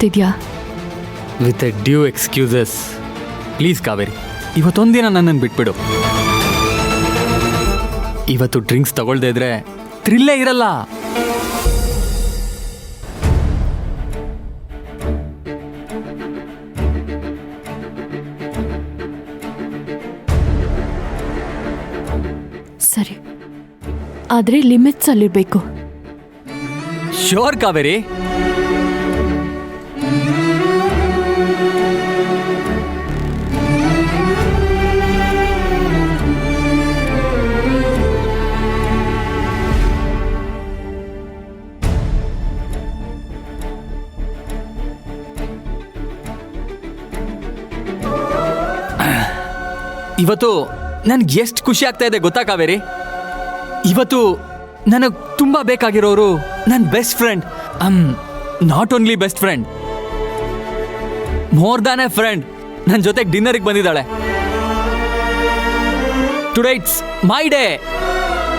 ಮಾತಾಡ್ತಿದ್ಯಾ? With a due excuses, please Kaveri, ಇವತ್ತೊಂದಿನ ನನ್ನನ್ನು ಬಿಟ್ಬಿಡು. ಇವತ್ತು ಡ್ರಿಂಕ್ಸ್ ತಗೊಳ್ದೇ ಇದ್ರೆ ಥ್ರಿಲ್ಲೇ ಇರಲ್ಲ. ಸರಿ, ಆದ್ರೆ ಲಿಮಿಟ್ಸ್ ಅಲ್ಲಿರ್ಬೇಕು. ಶ್ಯೂರ್ ಕಾವೇರಿ. ಇವತ್ತು ನನ್ಗೆ ಎಷ್ಟು ಖುಷಿ ಆಗ್ತಾ ಇದೆ ಗೊತ್ತಾ ಕಾವೇರಿ? ಇವತ್ತು ನನಗೆ ತುಂಬಾ ಬೇಕಾಗಿರೋರು ನನ್ನ best friend, not only best friend, more than A friend, ನನ್ನ ಜೊತೆಗೆ ಡಿನ್ನರಿಗೆ ಬಂದಿದ್ದಾಳೆ. Today it's my day.